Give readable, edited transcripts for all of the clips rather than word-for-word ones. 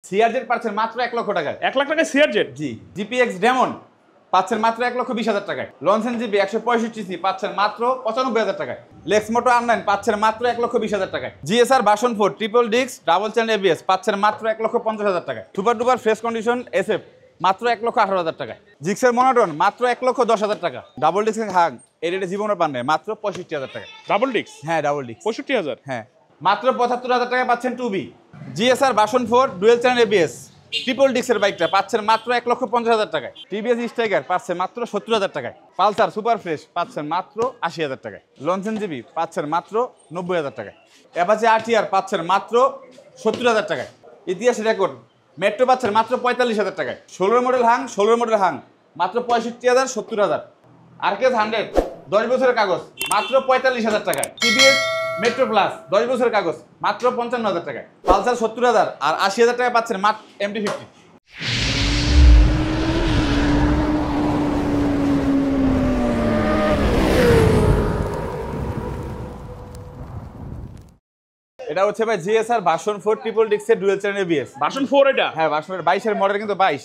CRZ পাচ্ছেন মাত্র 1 লক্ষ টাকায়। 1 লাখ টাকায় সিআরজেড। জি। জিপিএক্স ডেমন পাচ্ছেন মাত্র 1,20,000 টাকায়। লনসেন জিবি 165 পাচ্ছেন মাত্র 95,000 টাকায়। লেক্স মোটো R9 পাচ্ছেন মাত্র 1,20,000 টাকায়। GSR version 4 triple disc double channel ABS পাচ্ছেন মাত্র 1,50,000 টাকায়। Super duper fresh condition SF মাত্র 1,18,000 টাকায়। জিক্সের মনোটন মাত্র 1,10,000 টাকা। ডাবল ডিস্ক হাগ এই রেটে জীবনের পান নেই মাত্র 65,000 টাকা। Double disc? হ্যাঁ ডাবল ডিস্ক 65,000। হ্যাঁ মাত্র 75,000 টাকায় পাচ্ছেন 2B। GSR version 4 dual channel ABS triple ডিস্কের বাইকটা পাচ্ছেন মাত্র 1,50,000 টাকায়। টিভিএস স্ট্রাইকার পাচ্ছেন মাত্র 70,000 টাকায়। পালসার সুপার ফ্রেশ পাচ্ছেন মাত্র 80,000 টাকায়। লনসেন জিবি পাচ্ছেন মাত্র 90,000 টাকায়। অ্যাপাচি আরটিআর পাচ্ছেন মাত্র 70,000 টাকায়। ইতিহাস রেকর্ড মেট্রো পাচ্ছেন মাত্র 45,000 টাকায়। 16 মডেল হাং মাত্র 65,000 70,000। আরকেএস 100 10 বছরের কাগজ মাত্র 45,000 টাকায়। টিভিএস মেট্রো প্লাস 10 বছরের কাগজ মাত্র 55,000 টাকায়। পালসার 70,000 আর 80,000 টাকায় পাচ্ছেন মাত্র MT-50। এটা হচ্ছে ভাই জিএসআর ভার্সন 4 ট্রিপল ডিস্কের ডুয়াল চ্যানেল এবিএস। ভার্সন 4 এটা? হ্যাঁ ভার্সন 22 এর মডেল, কিন্তু 22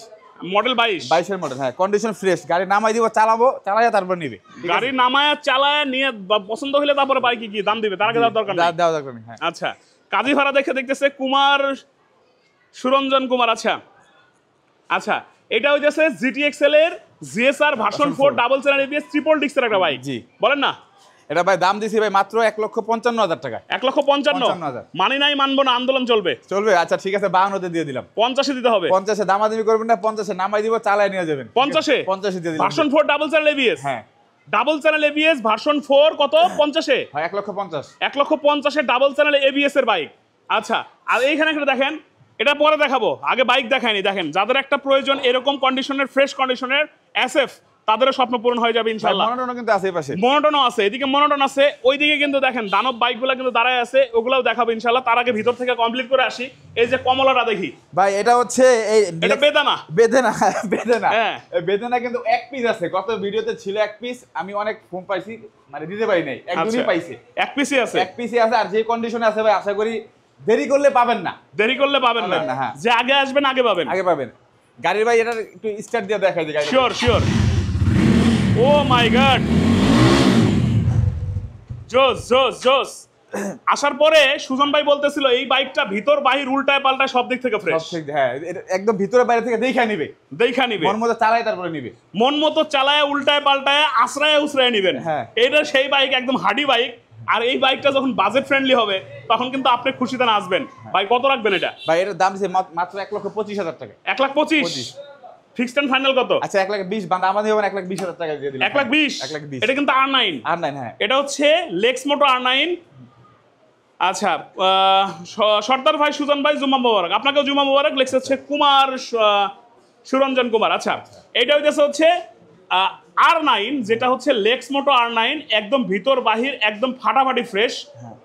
মডেল 22 এর মডেল। হ্যাঁ কন্ডিশন ফ্রেশ। গাড়ি নামাই দিব, চালায়া তারপর নিবে। গাড়ি নামায়া চালায়া নিয়ে পছন্দ হলে তারপরে বাইকে কি দাম দিবে, তার আগে দেওয়ার দরকার নেই। দেওয়া দরকার নেই। হ্যাঁ আচ্ছা কাজী ভাড়া দেখতেছে কুমার সুরঞ্জন কুমার। আচ্ছা এটা হইছে জিটিএক্সএল এর GSR version 4 double channel ABS triple ডিস্কের একটা বাইক। জি বলেন না। এটা ভাই দাম দিছি ভাই মাত্র 1,55,000 টাকা। 1,55,000 মানি নাই, মানবো না, আন্দোলন চলবে। আচ্ছা ঠিক আছে 52 দিয়ে দিলাম। 50 দিতে হবে। 50 দামাদামি করবেন না, 50 নামাই দিব, চালায় নিয়ে যাবেন। 50 দিয়ে দিলাম। Version 4 double channel ABS. হ্যাঁ ডাবল চ্যানেল এবিএস ভার্সন 4 কত? 50 হয় 1,50,000। 1,50,000 ডাবল চ্যানেল এবিএস এর বাইক। আচ্ছা আর এইখানে একটা দেখেন, এটা পরে দেখাবো, আগে বাইক দেখায়নি। দেখেন যাদের একটা প্রয়োজন এরকম কন্ডিশনের ফ্রেশ কন্ডিশনের এসএফ, তাদেরও স্বপ্ন পূরণ হয়ে যাবে ইনশাআল্লাহ। মনোটনও কিন্তু আছে এই পাশে। মনোটনও আছে, এদিকে মনোটন আছে, ওইদিকে কিন্তু দেখেন দানব বাইকগুলো কিন্তু দাঁড়ায় আছে, ওগুলাও দেখাবো ইনশাআল্লাহ। তার আগে ভিতর থেকে কমপ্লিট করে আসি। এই যে কমলাটা দেখি ভাই, এটা হচ্ছে এই এটা বেদানা। হ্যাঁ বেদানা কিন্তু এক পিস আছে। গত ভিডিওতে ছিল এক পিস, আমি অনেক ফোন পাইছি, মানে দিতে পারি নাই, একদমই পাইছে। এক পিসই আছে, এক পিসই আছে। আর যে কন্ডিশনে আছে ভাই, আশা করি দেরি করলে পাবেন না। হ্যাঁ যে আগে আসবেন আগে পাবেন। গাড়ির ভাই এটা একটু স্টার্ট দিয়ে দেখাই দিই। শিওর। ও মাই গড, জোস। আসার পরে সুজন ভাই বলতেছিল এই বাইকটা ভিতর বাহির উল্টায় পাল্টায় সব দিক থেকে ফ্রেশ। হ্যাঁ একদম ভিতরে বাইরে থেকে দেখা নিবে, মন মতো চালায় তারপরে নিবে। মন মতো চালায় উল্টায় পাল্টায় আশ্রয় উসরায় নিবেন। হ্যাঁ এটা সেই বাইক, একদম হার্ডি বাইক। আর এই বাইকটা যখন বাজেট ফ্রেন্ডলি হবে তখন কিন্তু আপনি খুশিতে নাচবেন। ভাই কত রাখবেন এটা? ভাই এটার দাম দিছে মাত্র 1,25,000 টাকা। 1,25,000 ফিক্সড এন্ড ফাইনাল কত? আচ্ছা 1,20,000 বান্দা আমাদের হবে 1,20,000 টাকা দিয়ে দিলাম। 1,20,000 এটা কিন্তু R9। হ্যাঁ এটা হচ্ছে লেক্স মোটো R9। আচ্ছা সর্দার ভাই, সুজন ভাই, জুমা মোবারক। আপনাকেও জুমা মোবারক। লেক্স হচ্ছে কুমার সুরঞ্জন কুমার। আচ্ছা এটা হচ্ছে R9, যেটা হচ্ছে লেক্স মোটো R9, একদম ভিতর বাহির একদম ফাটাফাটি ফ্রেশ।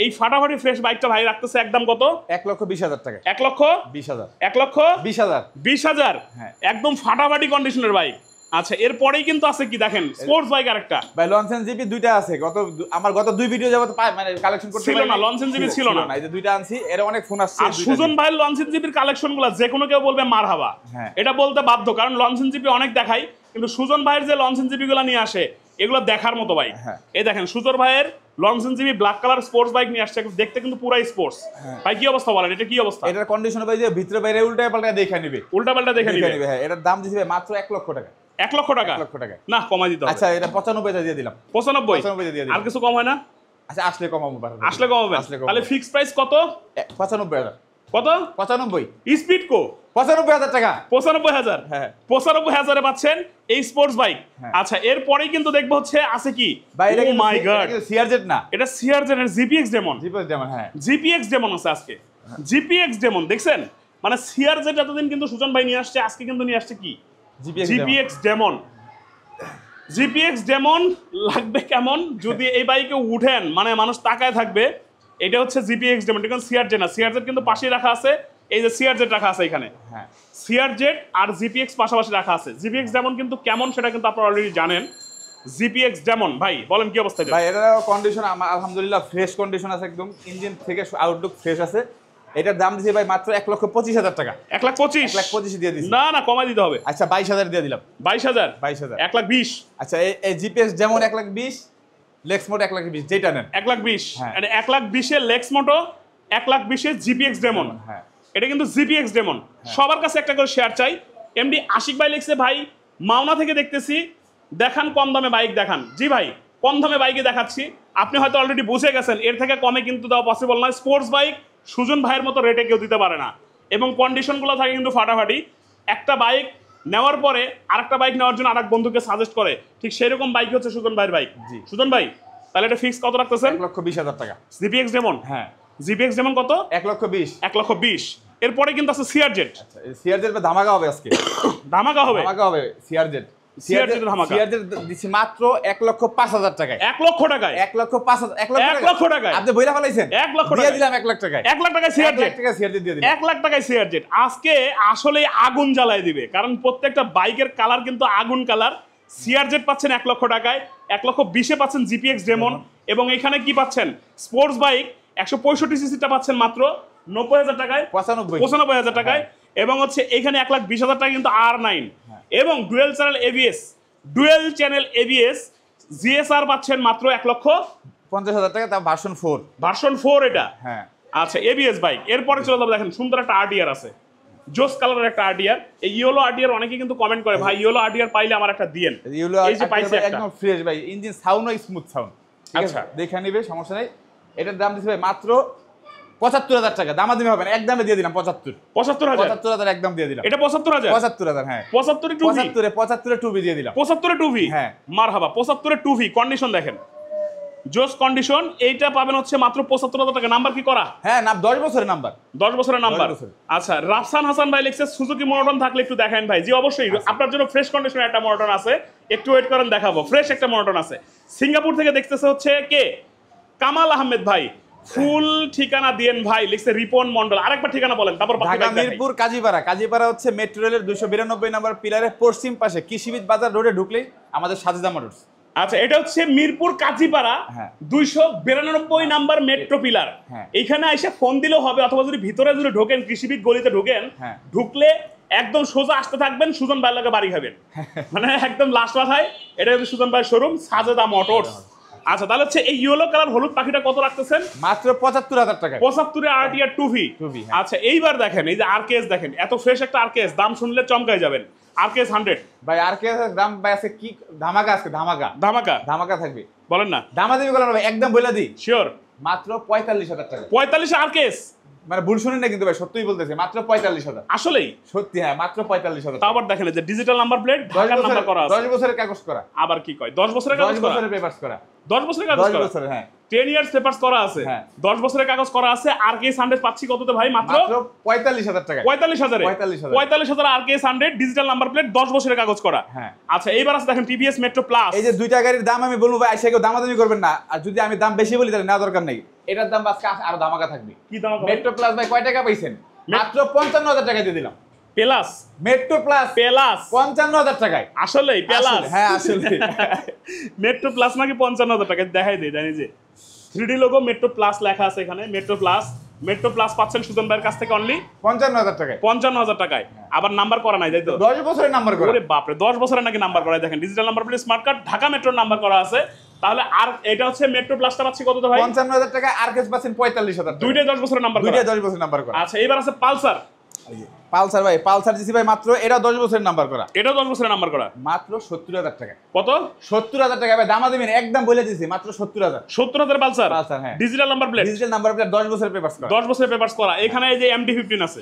এই ফাটাফাটি ফ্রেশ বাইকটা ভাই রাখতেছে একদম কত? 1,20,000 টাকা। 1,20,000 1,20,000 হ্যাঁ একদম ফাটাফাটি কন্ডিশনের বাইক। আচ্ছা এরপরেই কিন্তু আছে কি দেখেন, স্পোর্টস বাইক আরেকটা। ভাই লনসেন জিপি দুইটা আছে। আমার গত দুই ভিডিও যাবত মানে কালেকশন করতে ছিল না, লনসেন জিপি ছিল না। এই যে দুইটা আনছি, এর অনেক ফোন আসছে। আর সুজন ভাই লনসেন জিপির কালেকশনগুলো যে কোনো কেউ বলবে মারহাবা। এটা বলতে বাধ্য, কারণ লনসেন জিপি অনেক দেখাই, কিন্তু সুজন ভাইয়ের যে লনসেন জিপি গুলো নিয়ে আসে এগুলো দেখার মতো বাইক। এই দেখেন সুজন ভাইয়ের Loncin GP black colour sports bike নিয়ে আসছে, দেখতে কিন্তু পুরাই স্পোর্টস। ভাই কি অবস্থা বলেন, এটা কি অবস্থা? এটার কন্ডিশন ভাই যে ভিতরে বাইরে উল্টায় পাল্টায় দেখে নিবে। হ্যাঁ এটার দাম দিছে মাত্র 1 লক্ষ টাকা। 1 লক্ষ টাকা না কমাই দিতে হবে। আচ্ছা এটা 95 দিয়ে দিলাম। 95 দিয়ে দিলাম। আর কিছু কম হয় না? আচ্ছা আসলে কমাবো। তাহলে ফিক্সড প্রাইস কত? 95,000। কত? 95 স্পিড কো 95,000 টাকা। 95,000। হ্যাঁ 95,000 এ পাচ্ছেন এই স্পোর্টস বাইক। আচ্ছা এরপরেই কিন্তু দেখবো হচ্ছে আছে কি, ও মাই গড, সিআরজেড না, এটা সিআরজেড এর জিপিএক্স ডেমন। হ্যাঁ জিপিএক্স ডেমন আছে আজকে। জিপিএক্স ডেমন দেখছেন, মানে সিআরজেড এতদিন কিন্তু সুজন ভাই নিয়ে আসছে, আজকে কিন্তু নিয়ে আসছে কি, জিপিএক্স ডেমন। জিপিএক্স ডেমন লাগবে কেমন যদি এই বাইকে উঠেন, মানে মানুষ তাকায় থাকবে। এটা হচ্ছে জিপিএক্স ডেমন, এটা কিন্তু সিআরজেড না। সিআরজেড কিন্তু পাশেই রাখা আছে, এই যে সিআরজেড রাখা আছে এখানে। হ্যাঁ সিআরজেড আর জিপিএক্স পাশাপাশি রাখা আছে। জিপিএক্স ডেমন কিন্তু কেমন সেটা কিন্তু আপনারা অলরেডি জানেন। জিপিএক্স ডেমন ভাই বলেন কি অবস্থা? ভাই এটার কন্ডিশন আলহামদুলিল্লাহ ফ্রেশ কন্ডিশন আছে, একদম ইঞ্জিন থেকে আউটলুক ফ্রেশ আছে। এটার দাম দিছি ভাই মাত্র 1,25,000 টাকা। 1,25,000 1,25,000 দিয়ে দিছি। না না কমাই দিতে হবে। আচ্ছা 22,000 দিয়ে দিলাম। 22,000 22,000 1,20,000 আচ্ছা এই জিপিএস যেমন 1,20,000 লেক্স মোড 1,20,000 যেটা নেন 1,20,000 হ্যাঁ। মানে 1,20,000 এর লেক্স মোটো 1,20,000 জিপিএক্স ডেমন। হ্যাঁ এটা কিন্তু জিপিএক্স ডেমন। সবার কাছে একটা করে শেয়ার চাই। এমডি আশিক ভাই লিখছে ভাই মাওনা থেকে দেখতেছি, দেখান কম দামে বাইক দেখান। জি ভাই কম দামে বাইকে দেখাচ্ছি, আপনি হয়তো অলরেডি বুঝে গেছেন এর থেকে কমে কিন্তু দেওয়া পসিবল নয়। স্পোর্টস বাইক সুজন ভাইয়ের মতো রেটে কেউ দিতে পারে না, এবং কন্ডিশনগুলো থাকে কিন্তু ফাটাফাটি। একটা বাইক নেওয়ার পরে আরেকটা বাইক নেওয়ার জন্য আরেক বন্ধুকে সাজেস্ট করে, ঠিক সেরকম বাইক হচ্ছে সুজন ভাইয়ের বাইক। জি সুজন ভাই তাহলে এটা ফিক্স কত রাখতেছেন? 1,20,000 টাকা। GPX demon. হ্যাঁ জিপিএক্স ডেমন কত? 1,20,000। 1,20,000। এরপরে কিন্তু আছে সিআরজেড। আচ্ছা সিআরজেড ধামাকা হবে আজকে। ধামাকা হবে। ধামাকা হবে সিআরজেড। সিআরজেড ধামাকা। সিআরজেড দিছি মাত্র 1,05,000 টাকায়। 1 লক্ষ টাকায়। 1,05,000 1 লক্ষ টাকায়। আপনি বইলা ফেলাইছেন। 1 লক্ষ দিয়ে টাকায়। দিলাম 1 লাখ টাকায়। 1 লাখ টাকায় সিআরজেড। 1 লাখ টাকা সিআরজেড দিয়ে দিলাম। 1 লাখ টাকায় সিআরজেড আজকে আসলে আগুন জ্বালায় দিবে, কারণ প্রত্যেকটা বাইকের কালার কিন্তু আগুন কালার। সিআরজেড পাচ্ছেন 1 লক্ষ টাকায়, 1,20,000 পাচ্ছেন জিপিএক্স ডেমন, এবং এখানে কি পাচ্ছেন স্পোর্টস বাইক 165 সিসিটা পাচ্ছেন মাত্র 90,000 টাকায়, 95,000 টাকায়, এবং হচ্ছে এখানে 1,20,000 টাকা কিন্তু R9, এবং ডুয়েল চ্যানেল এবিএস জিএসআর পাচ্ছেন মাত্র 1,50,000 টাকা, তা ভার্সন 4। ভার্সন 4 এটা। হ্যাঁ আচ্ছা এবিএস বাইক। এরপরে চলে যাবো, দেখেন সুন্দর একটা আরডিআর আছে, জোস কালারের একটা আরডিআর। এই ইয়েলো আরডিআর অনেকে কিন্তু কমেন্ট করে ভাই ইয়েলো আরডিআর পাইলে আমার একটা দিয়েন। এই যে পাইছে একটা একদম ফ্রেশ ভাই, ইঞ্জিন সাউন্ডও স্মুথ সাউন্ড। আচ্ছা দেখে নিবে, সমস্যা নাই। এটার দাম দিছি ভাই মাত্র 75,000 টাকা। দামাদামি হবে না, একদমে দিয়ে দিলাম 75,000 একদম দিয়ে দিলাম। এটা 75,000 75,000 হ্যাঁ 75 টুবি দিয়ে দিলাম। 75 টুভি হ্যাঁ মারহাবা। 75 টুভি কন্ডিশন দেখেন, জোস কন্ডিশন। এইটা পাবেন হচ্ছে মাত্র 75,000 টাকা। নাম্বার কি করা? হ্যাঁ না 10 বছরের নাম্বার। 10 বছরের নাম্বার। 10 বছর। আচ্ছা রাফসান হাসান ভাই লিখছে সুজুকি মোনোটন থাকলে একটু দেখান ভাই। জি অবশ্যই, আপনার জন্য ফ্রেশ কন্ডিশনের একটা মোনোটন আছে, একটু ওয়েট করেন দেখাবো। ফ্রেশ একটা মোনোটন আছে। সিঙ্গাপুর থেকে দেখতেছে হচ্ছে কে, কামাল আহমেদ ভাই। ফুল ঠিকানা দিয়েন ভাই, লিখছে রিপন মন্ডল। আরেকবার ঠিকানা বলেন তারপর বাকি ঢাকা বাইক দেখাই। মিরপুর কাজীপাড়া। কাজীপাড়া হচ্ছে মেট্রো রেলের 292 নম্বর পিলারের পশ্চিম পাশে কৃষিবিদ বাজার রোডে ঢুকলেই আমাদের সাজেদা মোটরস। আচ্ছা এটা হচ্ছে মিরপুর কাজীপাড়া হ্যাঁ 292 নাম্বার মেট্রো পিলার। হ্যাঁ এইখানে এসে ফোন দিলেও হবে, অথবা যদি ভিতরে যদি ঢোকেন কৃষিবিদ গলিতে ঢোকেন, হ্যাঁ ঢুকলে একদম সোজা আসতে থাকবেন, সুজন ভাইয়ের লগে বাড়ি খাবেন, মানে একদম লাস্ট মাথায়। এটা হচ্ছে সুজন ভাইয়ের শোরুম সাজেদা মোটরস। আচ্ছা তাহলে হচ্ছে এই ইয়েলো কালার হলুদ পাখিটা কত রাখতেছেন? মাত্র 75,000 টাকা। 75 এ আরটিআর টুভি। আচ্ছা এইবার দেখেন এই যে আরকেএস দেখেন, এত ফ্রেশ একটা আরকেএস, দাম শুনলে চমকাই যাবেন। আরকেএস 100 ভাই আরকেএস দাম ভাই আছে কি ধামাকা, আজকে ধামাকা ধামাকা থাকবে। বলেন না দামাদামি করলাম ভাই, একদম বলে দিই শিওর মাত্র 45,000 টাকা। 45 আরকেএস মানে ভুল শুনেন না কিন্তু ভাই, সত্যিই বলতেছি মাত্র 45,000। আসলেই সত্যি হ্যাঁ মাত্র 45,000। তারপর দেখেন যে ডিজিটাল নাম্বার প্লেট, ঢাকার নাম্বার করা আছে। 10 বছরের কাগজ করা। আবার কি কয় 10 বছরের কাগজ করা? 10 বছরের পেপারস করা। 10 বছরের কাগজ করা। 10 বছরের হ্যাঁ 10 ইয়ার্স পেপারস করা আছে। হ্যাঁ 10 বছরের কাগজ করা আছে। আরকেএস 100 পাচ্ছি কততে ভাই? মাত্র 45,000 টাকা। 45,000 এ 45,000 আরকেএস 100 ডিজিটাল নাম্বার প্লেট, 10 বছরের কাগজ করা। হ্যাঁ আচ্ছা এইবার আছে দেখেন টিভিএস মেট্রো প্লাস। এই যে দুইটা গাড়ির দাম আমি বলবো ভাই, আইসা কেউ দামাদামি করবেন না। আর যদি আমি দাম বেশি বলি তাহলে নেওয়া দরকার নেই। এটার দাম আজকে আরো ধামাকা থাকবে। কি দাম? মেট্রো প্লাস ভাই কয় টাকা পাইছেন? মাত্র 55,000 টাকা দিয়ে দিলাম। প্লাস মেট্রো প্লাস 55,000 টাকায়। আসলেই প্লাস? হ্যাঁ আসলে মেট্রো প্লাস নাকি 55,000 টাকা দেখাই দেই, জানি যে 3D লোগো মেট্রো প্লাস লেখা আছে এখানে। মেট্রো প্লাস পাচ্ছেন সুজন ভাইয়ের কাছ থেকে অনলি 55,000 টাকায়। 55,000 টাকায়। আবার নাম্বার করা নাই, তাই তো? 10 বছরের নাম্বার করা। ওরে বাপরে 10 বছরের নাকি নাম্বার করা। দেখেন digital number plate, smart card, Dhaka মেট্রোর নাম্বার করা আছে। তাহলে আর এটা হচ্ছে মেট্রো প্লাসটা পাচ্ছি কত ভাই? 55,000 টাকা। আরকেএস পাচ্ছেন 45,000 টাকা। দুইটাই 10 বছরের নাম্বার করা। দুইটাই 10 বছরের নাম্বার করা। আচ্ছা এবার আছে পালসার। পালসার ভাই, পালসার দিছি ভাই মাত্র, এটা 10 বছরের নাম্বার করা। এটাও 10 বছরের নাম্বার করা। মাত্র 70,000 টাকা। কত? 70,000 টাকা ভাই, দামাদামি না, একদম বলে দিছি মাত্র 70,000। 70,000 পালসার। পালসার হ্যাঁ digital number plate. Digital number plate, 10 বছরের পেপারস করা। 10 বছরের পেপারস করা। এখানে এই যে MD-15 আছে।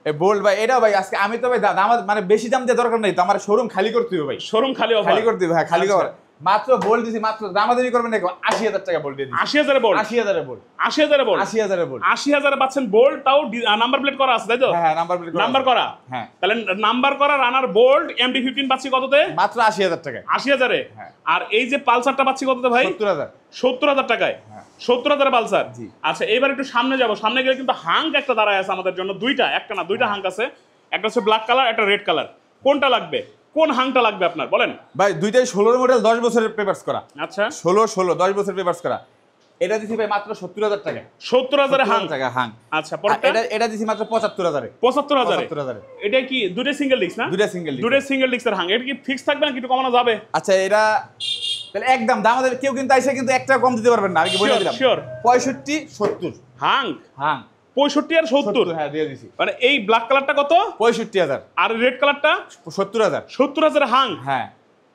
এই বোল্ড ভাই, এটা ভাই আজকে আমি তো ভাই দাম মানে বেশি দাম দিয়ে দরকার নেই তো, আমার শোরুম খালি করতে হবে ভাই। শোরুম খালি করতে হবে হ্যাঁ, খালি করা। মাত্র বোল্ড দিছি, মাত্র দামাদামি করবেন না, 80,000 টাকা বোল্ড দিয়ে দিছি। 80,000 বোল্ট। 80,000 বোল্ড। 80,000 বোল্ট। 80,000 বোল্ড। 80,000 পাচ্ছেন বোল্ট, তাও নাম্বার প্লেট করা আছে, তাই তো? হ্যাঁ নাম্বার প্লেট নাম্বার করা। হ্যাঁ তাহলে নাম্বার করা রানার বোল্ট MD-15 পাচ্ছি কততে? মাত্র 80,000 টাকা। 80,000 এ। হ্যাঁ। আর এই যে পালসারটা পাচ্ছি কততে ভাই? 70,000। 70,000 টাকায়। হ্যাঁ 70,000 পালসার। জি। আচ্ছা এবার একটু সামনে যাব। সামনে গেলে কিন্তু হাঙ্ক একটা দাঁড়ায় আছে আমাদের জন্য, একটা না দুইটা হাঙ্ক আছে। একটা হচ্ছে ব্ল্যাক কালার, একটা রেড কালার। কোনটা লাগবে? কোন হাংটা লাগবে আপনার বলেন? ভাই দুইটাই 16 মডেল, 10 বছরের পেপারস করা। আচ্ছা 16 10 বছরের পেপারস করা। এটা দিছি ভাই মাত্র 70,000 টাকায়। 70,000 হাং টাকা হাং। আচ্ছা পরেরটা এটা দিছি মাত্র 75,000 75,000 এটা কি দুটো সিঙ্গেল ডিস্ক না? দুটো সিঙ্গেল ডিস্ক। দুটো সিঙ্গেল ডিস্কের হাং। এটা কি ফিক্স থাকবে না একটু কমানো যাবে? আচ্ছা এটা তাহলে একদম দাম আমাদের কেউ কিন্তু আইসা কিন্তু একটা কম দিতে পারবেন না, আমি কি বলে দিলাম। শিওর 65 70 হাং হাং 65 আর 70 হ্যাঁ দিয়ে দিছি। মানে এই ব্ল্যাক কালারটা কত? 65,000 আর রেড কালারটা 70,000 70,000 হাং। হ্যাঁ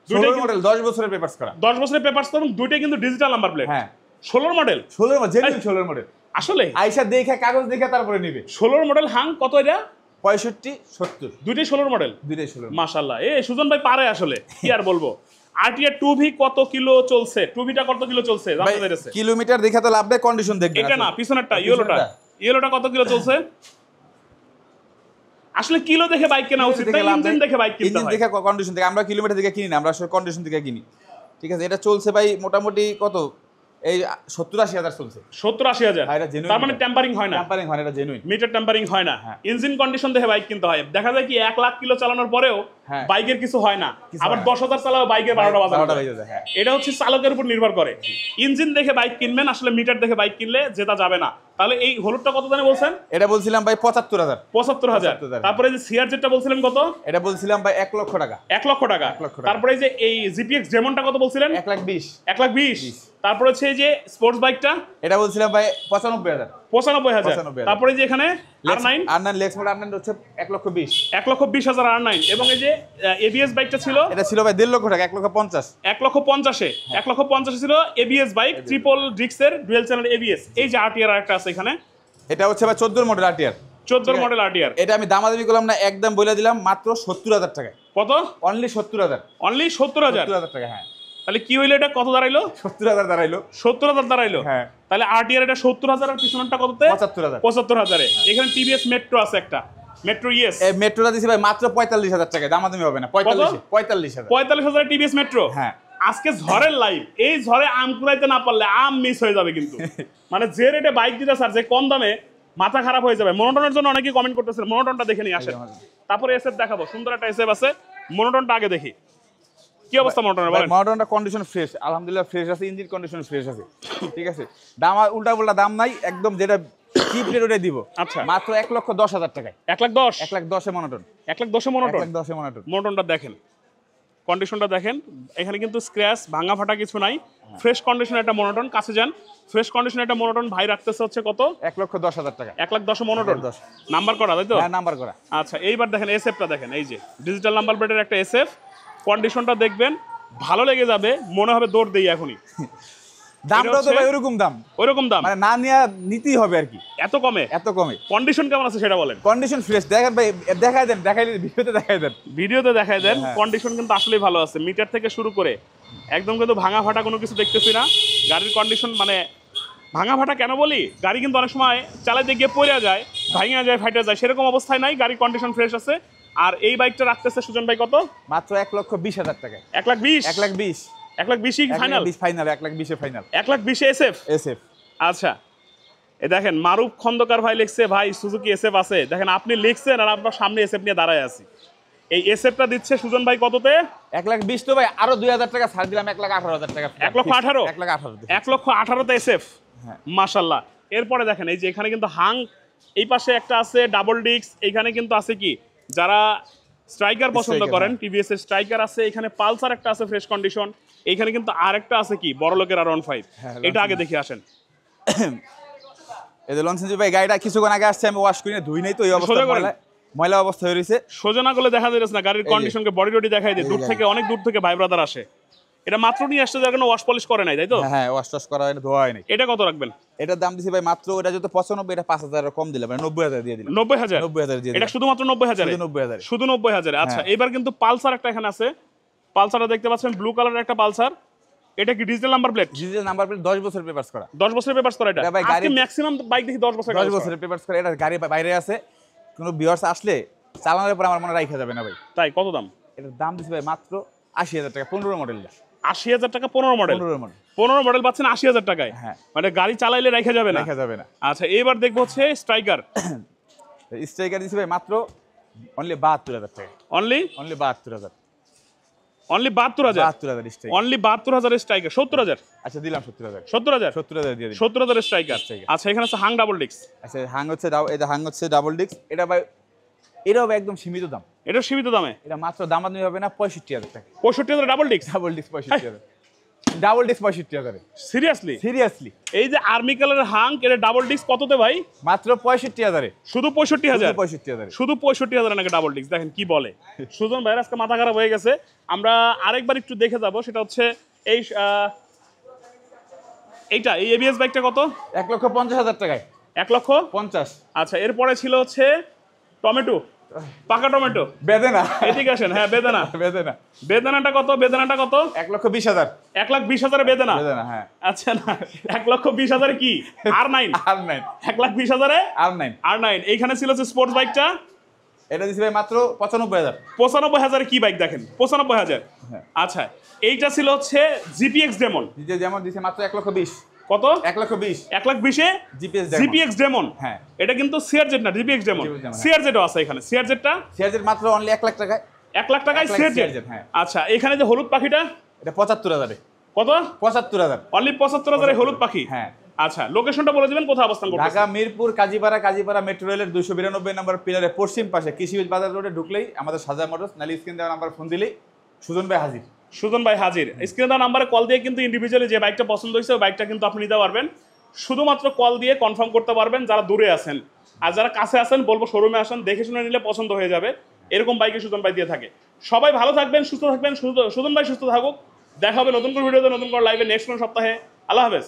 দুইটাই 16 মডেল 10 বছরের পেপারস করা 10 বছরের পেপারস তো এবং দুইটাই কিন্তু ডিজিটাল নাম্বার প্লেট। হ্যাঁ 16 মডেল 16 মডেল জেনুইন 16 মডেল আসলে আইসা দেখে কাগজ দেখে তারপরে নিবে। 16 মডেল হাং কত এটা? 65 70 দুইটাই 16 মডেল। দুইটাই 16 মাশাআল্লাহ এ সুজন ভাই পারে আসলে কি আর বলবো। আরটিআর 2V কত কিলো চলছে? 2Vটা কত কিলো চলছে জানতে চাইছে। কিলোমিটার দেখে তো লাভ নাই, কন্ডিশন দেখবেন। এটা না পিছনেরটা ইয়েলোটা কত কিলো চলছে? আসলে কিলো দেখে বাইক কেনা উচিত না, ইঞ্জিন দেখে বাইক কিনতে হয়। ইঞ্জিন দেখে কন্ডিশন দেখে, আমরা কিলোমিটার দেখে কিনি না, আমরা আসলে কন্ডিশন দেখে কিনি। ঠিক আছে এটা চলছে ভাই মোটামুটি কত এই 70-80 হাজার চলছে। 70-80 হাজার তার মানে টেম্পারিং হয় না? টেম্পারিং হয় না, এটা জেনুইন মিটার টেম্পারিং হয় না। ইঞ্জিন কন্ডিশন দেখে বাইক কিনতে হয়। দেখা যায় কি 1 লাখ কিলো চালানোর পরেও বাইকের কিছু হয় না, আবার 10,000 চালাও বাইকের 12টা বাজে। এটা হচ্ছে চালকের উপর নির্ভর করে। ইঞ্জিন দেখে বাইক কিনবেন, আসলে মিটার দেখে বাইক কিনলে যেটা যাবে না। তাহলে এই হলুদটা কত জানে বলছেন? এটা বলছিলাম ভাই 75,000 75,000। তারপরে যে সিআর যেটা বলছিলেন কত? এটা বলছিলাম ভাই 1 লক্ষ টাকা। 1 লক্ষ টাকা। তারপরে যে এই জিপিএক্স ডেমনটা কত বলছিলেন? 1,20,000 1,20,000। তারপরে হচ্ছে এই যে স্পোর্টস বাইকটা এটা বলছিলাম ভাই 95,000 95,000। তারপরে যে এখানে R9 লেক্স মডেল R9 হচ্ছে 1,20,000 1,20,000 R9। এবং এই যে এবিএস বাইকটা ছিল এটা ছিল ভাই 1.5 লক্ষ টাকা 1,50,000 1,50,000 ছিল এবিএস বাইক ট্রিপল ডিস্কের ডুয়াল চ্যানেল এবিএস। এই যে আরটিআর আরেকটা আছে এখানে, এটা হচ্ছে ভাই 14 মডেল আরটিআর। 14 model RTR. এটা আমি দামাদামি করলাম না, একদম বলে দিলাম মাত্র 70,000 টাকায়। কত? অনলি 70,000। অনলি 70,000 টাকা। হ্যাঁ তাহলে কি হইলো? এটা কত দাঁড়াইলো? 70,000 দাঁড়াইলো। 70,000 দাঁড়াইলো। হ্যাঁ তাহলে আরটিআর এটা 70,000 আর পিছনেরটা কততে? 75,000। এখানে টিভিএস মেট্রো আছে একটা, মেট্রো ইএস। এই মেট্রোটা দিছি ভাই মাত্র 45,000 টাকায়, দামাদামি হবে না। 45,000 45,000 টিভিএস মেট্রো। হ্যাঁ আজকে ঝড়ের লাইভ, এই ঝড়ে আম কুড়াইতে না পারলে আম মিস হয়ে যাবে কিন্তু। মানে যে রেটে বাইক দিতে স্যার, যে কম দামে, মাথা খারাপ হয়ে যাবে। মনোটনের জন্য অনেকেই কমেন্ট করতেছেন, মনোটনটা দেখে নিয়ে আসেন। তারপরে এসএফ দেখাবো, সুন্দর একটা এসএফ আছে। মনোটনটা আগে দেখি কি অবস্থা মনোটনের বলেন। মনোটনটা কন্ডিশন ফ্রেশ, আলহামদুলিল্লাহ ফ্রেশ আছে, ইঞ্জিন কন্ডিশন ফ্রেশ আছে। ঠিক আছে দাম উল্টা পুল্টা দাম নাই, একদম যেটা চিপ রেট ওটাই দিব। আচ্ছা মাত্র 1,10,000 টাকায়। 1,10,000 1,10,000 এ মনোটন। 1,10,000 মনোটন। 1,10,000 মনোটন। মনোটনটা দেখেন, কন্ডিশনটা দেখেন। এখানে কিন্তু স্ক্র্যাচ ভাঙা ফাটা কিছু নাই, ফ্রেশ কন্ডিশন একটা মনোটন। কাছে যান, ফ্রেশ কন্ডিশন একটা মনোটন ভাই রাখতেছে হচ্ছে কত? 1,10,000 টাকা। 1,10,000 মনোটন নাম্বার করা, তাই তো? হ্যাঁ নাম্বার করা। আচ্ছা এইবার দেখেন এসএফটা দেখেন, এই যে ডিজিটাল নাম্বার প্লেটের একটা এসএফ। কন্ডিশনটা দেখবেন, ভালো লেগে যাবে, মনে হবে দৌড় দেই এখনই। দামটাও তো ভাই ওরকম দাম, ওইরকম দাম, মানে না নিয়ে নিতেই হবে আর কি, এত কমে। এত কমে। কন্ডিশন কেমন আছে সেটা বলেন। কন্ডিশন ফ্রেশ দেখেন ভাই, দেখাই দেন, দেখাইলে ভিডিওতে দেখাই দেন, ভিডিওতে দেখাই দেন। কন্ডিশন কিন্তু আসলেই ভালো আছে, মিটার থেকে শুরু করে একদম কিন্তু ভাঙা ফাটা কোনো কিছু দেখতেছি না। গাড়ির কন্ডিশন মানে ভাঙা ফাটা কেন বলি, গাড়ি কিন্তু অনেক সময় চালাতে গিয়ে পড়ে যায়, ভাঙা যায়, ফাইটা যায়, সেরকম অবস্থায় নাই। গাড়ির কন্ডিশন ফ্রেশ আছে। আর এই বাইকটা রাখতেছে সুজন ভাই কত? মাত্র 1,20,000 টাকায়। 1,20,000 1,20,000 1,20,000 final? Final 1,20,000 final. 1,20,000 SF. SF আচ্ছা এ দেখেন মারুফ খন্দকার ভাই লিখছে, ভাই সুজুকি এসএফ আছে। দেখেন আপনি লিখছেন আর আপনার সামনে এসএফ নিয়ে দাঁড়ায় আছি। এই এসএফটা দিচ্ছে সুজন ভাই কততে? 1,20,000 তো ভাই আরো 2,000 টাকা ছাড় দিলাম, 1,18,000 টাকা। 1,18,000 1,18,000 1,18,000 এসএফ। হ্যাঁ মাশাআল্লাহ। এরপরে দেখেন এই যে এখানে কিন্তু হাং, এই পাশে একটা আছে ডাবল ডিস্ক। এখানে কিন্তু আছে কি, যারা স্ট্রাইকার পছন্দ করেন, টিভিএস এর স্ট্রাইকার আছে। এখানে পালসার একটা আছে ফ্রেশ কন্ডিশন। এইখানে কিন্তু আরেকটা আছে কি, বড় লোকের R15। এটা আগে দেখে আসেন। এই যে লঞ্চেঞ্জি ভাই গাড়িটা কিছুক্ষণ আগে আসছে, আমি ওয়াশ করি না, ধুই নাই তো, এই অবস্থা ময়লা অবস্থা হয়ে রয়েছে। সোজা না করলে দেখা যাচ্ছে না, গাড়ির কন্ডিশনকে বডি টডি দেখাই দেয়। দূর থেকে, অনেক দূর থেকে ভাই ব্রাদার আসে। এটা মাত্র নিয়ে আসছে, যার কারণে ওয়াশ পলিশ করে নাই, তাই তো? হ্যাঁ ওয়াশ টশ করা হয় না, ধোয়া হয় নাই। এটা কত রাখবেন? এটার দাম দিছি ভাই মাত্র, এটা যত 95, এটা 5,000 কম দিলাম, মানে 90,000 দিয়ে দিলাম। 90,000? 90,000 দিয়ে এটা শুধুমাত্র 90,000? শুধু 90,000। আচ্ছা এবার কিন্তু পালসার একটা এখানে আছে। পালসারটা দেখতে পাচ্ছেন, ব্লু কালারের একটা পালসার। এটা কি digital number plate? Digital number plate, 10 বছরের পেপারস করা। 10 বছরের পেপারস করা। এটা আজকে ম্যাক্সিমাম বাইক দেখি 10 বছরের পেপারস করা। এটা গাড়ি বাইরে আছে, কোনো ভিউয়ার্স আসলে চালানোর পর আমার মনে রাখা যাবে না ভাই। তাই কত দাম? এটার দাম দিছি ভাই মাত্র 80,000 টাকা। 15 মডেল। 80,000 টাকা 15 মডেল? 15 মডেল পাচ্ছেন 80,000 টাকায়? হ্যাঁ মানে গাড়ি চালাইলে রাখা যাবে না? রাখা যাবে না। আচ্ছা এবার দেখবো হচ্ছে স্ট্রাইকার। স্ট্রাইকার দিছি ভাই মাত্র অনলি 72,000 টাকা। Only 72,000। Only 72,000 72,000 striker. Only 72,000 striker 70,000 আচ্ছা দিলাম 70,000 70,000 70,000 দিয়ে দিন। 70,000 স্ট্রাইকার। আচ্ছা এখানে আছে হাং ডাবল ডিস্ক, আচ্ছা হাং হচ্ছে এটা হাং হচ্ছে ডাবল ডিস্ক, এটা ভাই এটাও ভাই একদম সীমিত দাম, এটা সীমিত দামে এটা মাত্র দামাদামি হবে না 65,000 টাকা। 65,000 double disc. Double disc 65,000, double disc 65,000। Seriously seriously এই যে আর্মি কালারের হাং এটা ডাবল ডিস্ক কততে ভাই? মাত্র 65,000 শুধু 65,000 65,000 শুধু 65,000 নাকি ডাবল ডিস্ক। দেখেন কি বলে সুজন ভাইয়ের আজকে মাথা খারাপ হয়ে গেছে। আমরা আরেকবার একটু দেখে যাব, সেটা হচ্ছে এই এইটা এই এবিএস বাইকটা কত? 1,50,000 টাকায় 1,50,000। 50। আচ্ছা এরপরে ছিল হচ্ছে টমেটো, পাকা টমেটো। বেদেনা এদিকে আসেন, হ্যাঁ বেদানা। বেদেনা বেদানাটা কত? বেদানাটা কত? 1,20,000 1,20,000 বেদানা। বেদেনা হ্যাঁ। আচ্ছা না 1,20,000 কি R9? R9 1,20,000 R9 R9। এইখানে ছিল যে স্পোর্টস বাইকটা, এটা দিছি ভাই মাত্র 95,000 95,000 কি বাইক দেখেন 95,000। হ্যাঁ। আচ্ছা এইটা ছিল হচ্ছে জিপিএক্স ডেমন, দিতে যেমন দিছে মাত্র 1,20,000 কত? 1,20,000 1,20,000 জিপিএস জিপিএক্স ডেমন। হ্যাঁ। এটা কিন্তু সিআরজেড না, জিপিএক্স ডেমন। জিপিএক্স ডেমন, হ্যাঁ। সিআরজেডও আছে এখানে, সিআরজেডটা সিআরজেড মাত্র অনলি 1,00,000 টাকায় 1,00,000 টাকায় 1 লাখ সিআরজেড। CRZ, হ্যাঁ। আচ্ছা এখানে যে হলুদ পাখিটা এটা 75,000 কত? 75,000 অনলি 75,000 হলুদ পাখি। হ্যাঁ। আচ্ছা লোকেশনটা বলে দিবেন, কোথায় অবস্থান করতেছে? ঢাকা মিরপুর কাজীপাড়া মেট্রো রেলের 292 নম্বর পিলারের পশ্চিম পাশে কৃষি বাজার রোডে ঢুকলেই আমাদের সাজা মোটরস, নালি স্ক্রিন দেওয়া নাম্বার ফোন দিলেই সুজন ভাই হাজির। সুজন ভাই হাজির। স্ক্রিনে দেওয়া নাম্বারে কল দিয়ে কিন্তু ইন্ডিভিজুয়ালি যে বাইকটা পছন্দ হয়েছে ওই বাইকটা কিন্তু আপনি নিতে পারবেন। শুধুমাত্র কল দিয়ে কনফার্ম করতে পারবেন যারা দূরে আছেন, আর যারা কাছে আছেন বলবো শোরুমে আসেন, দেখে শুনে নিলে পছন্দ হয়ে যাবে। এরকম বাইকে সুজন ভাই দিয়ে থাকে। সবাই ভালো থাকবেন, সুস্থ থাকবেন, সুজন ভাই সুস্থ থাকুক। দেখা হবে নতুন করে ভিডিওতে, নতুন করে লাইভে নেক্সট কোন সপ্তাহে। আল্লাহ হাফেজ।